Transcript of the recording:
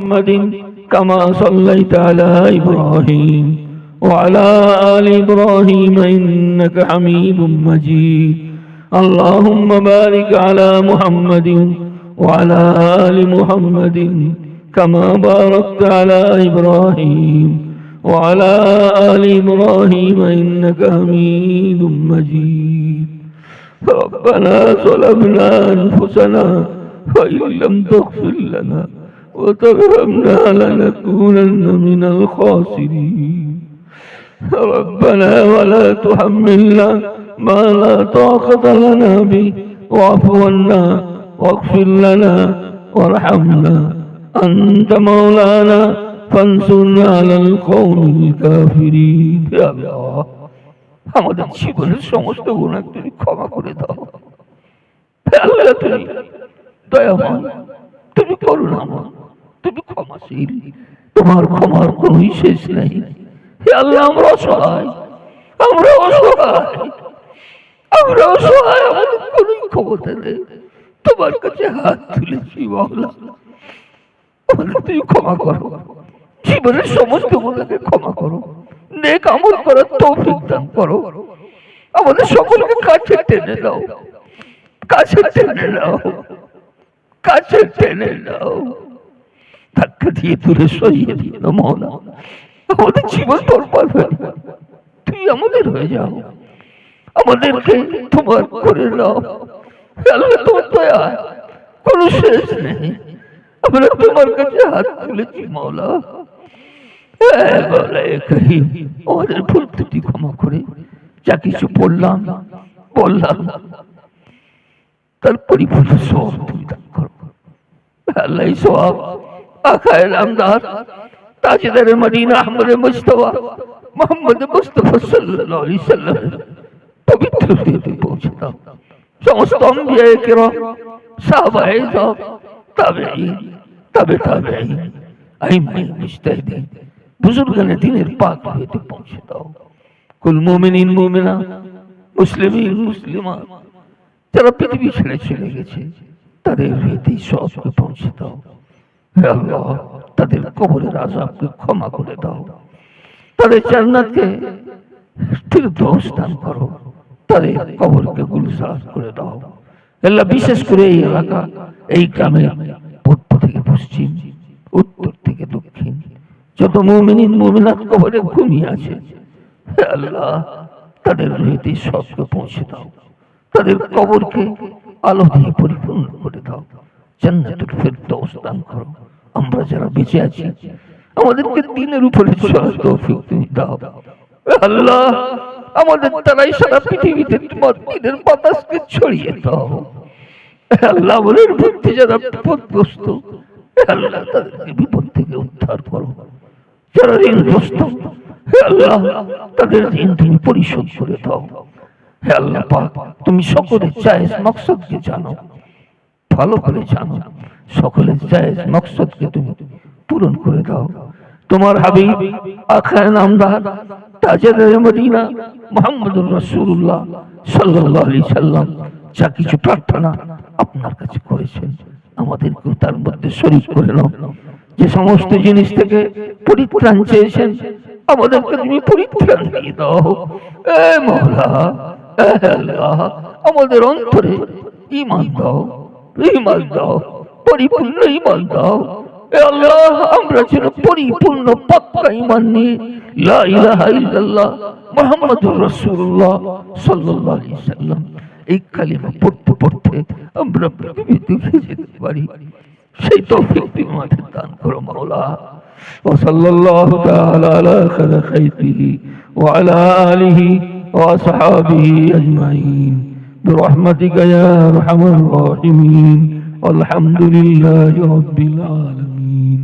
محمد كما صليت على إبراهيم وعلى آل إبراهيم إنك حميد مجيد اللهم بارك على محمد وعلى آل محمد كما باركت على إبراهيم وعلى آل إبراهيم إنك حميد مجيد ربنا ظلمنا أنفسنا وإن لم تغفر لنا وترحمنا لنكونن من الخاسرين ربنا ولا تحملنا ما لا طاقة لنا به واعف عنا واغفر لنا وارحمنا أنت مولانا فانصرنا على القوم الكافرين يا الله আমাদের জীবনের সমস্ত গুনাহ তুমি ক্ষমা করে দাও আল্লাহ তুমি দয়াময় তুমি করুণাময় তুমি ক্ষমাশীল তোমার ক্ষমার কোনো শেষ নেই হে আল্লাহ আমরা অসহায় আমাদের কোনো ক্ষমতা নেই তোমার কাছে হাত তুলেছি মাওলা আমাদের তুমি ক্ষমা করো জীবনের সমস্ত গুনাহকে ক্ষমা করো নেক আমল করার তৌফিক দান করো আমাদের সকলকে কাছে টেনে নাও কাছে টেনে নাও ধাক্কা দিয়ে দূরে সরিয়ে দিয়ে দাও মাওলা আমাদের জীবন বরবাদ হয়ে তুই আমাদের হয়ে যাও আমাদেরকে তোমার করে নাও আল্লাহ তোমার দয়া কোনো শেষ নেই আমরা তোমার কাছে হাত তুলেছি মাওলা আমাদের ভুল ত্রুটি ক্ষমা করে যা কিছু বললাম তার পরিপূর্ণ সওয়াব তুমি দান করো আল্লাহ সওয়াব আখায়ে নামদার তাজদারে মদিনা আহমদ মুস্তাফা মুহাম্মদ মুস্তাফা সাল্লাল্লাহু আলাইহি সাল্লাম পবিত্র হৃদয়ে পৌঁছে দাও সমস্ত আম্বিয়া কিরাম সাহাবায়ে কিরাম তাবেঈন তাবেঈন আইম্মা মুজতাহিদিন বুজুর্গানে দ্বীনের পাক হতে পৌঁছে দাও কুল মুমিনিন মুমিনাত মুসলিমিন মুসলিমাত যারা পৃথিবী ছেড়ে চলে গেছে তাদের হৃদয়ে সবকে পৌঁছে দাও হে আল্লাহ তাদের কবরের আযাবকে ক্ষমা করে দাও তাদের জান্নাতকে ফিরদৌস দান করো তাদের কবরকে গুলজার করে দাও আল্লাহ বিশেষ করে এই এলাকা এই গ্রামে পূর্ব থেকে পশ্চিম উত্তর থেকে দক্ষিণ যত মুমিনিন মুমিনাত কবরে ঘুমিয়ে আছে হে আল্লাহ তাদের হৃদয়ে সবকে পৌঁছে দাও তাদের কবরকে আলো দিয়ে পরিপূর্ণ করে দাও জান্নাতুল ফিরদৌস দান করো আমরা যারা বেঁচে আছি আমাদেরকে দ্বীনের উপরে চলার তৌফিক তুমি দাও আল্লাহ আমাদের দ্বারাই সারা পৃথিবীতে তোমার দ্বীনের বাতাসকে ছড়িয়ে দাও আল্লাহ আমাদের মধ্যে যারা বিপদগ্রস্ত আল্লাহ তাদেরকে বিপদ থেকে উদ্ধার করো যারা ঋণগ্রস্ত হে আল্লাহ তাদের ঋণ তুমি পরিশোধ করে দাও হে আল্লাহ পাক তুমি সকলের জায়েজ মাকসাদকে জানো ভালো করে জানো সকলের জায়েজ মাকসাদকে তুমি পূরণ করে দাও তোমার হাবিব আখায়ে নামদার তাজদারে মদিনা মুহাম্মদুর রাসূলুল্লাহ সাল্লাল্লাহু আলাইহি সাল্লাম যা কিছু প্রার্থনা আপনার কাছে করেছেন আমাদেরকে তার মধ্যে শরীক করে নাও যে সমস্ত জিনিস থেকে পরিত্রাণ চেয়েছেন আমাদেরকে তুমি পরিত্রাণ দিয়ে দাও এ মাওলা এ আল্লাহ আমাদের অন্তরে ঈমান দাও পরিপূর্ণ ঈমান দাও এ আল্লাহ আমরা যেন পরিপূর্ণ পাক্কা ঈমান নিয়ে লা ইলাহা ইল্লাল্লাহ মুহাম্মাদুর রাসূলুল্লাহ সাল্লাল্লাহু আলাইহি সাল্লাম এই কালিমা পড়তে পড়তে আমরা পৃথিবীতে যেতে পারি সেই তৌফিক তুমি আমাদের দান করো মাওলা ওয়া সাল্লাল্লাহু তাআলা আলা খায়রিহি ওয়া আলা আলিহি ওয়া আসহাবিহি আজমাইন برحمتك يا ارحم الراحمين والحمد لله رب العالمين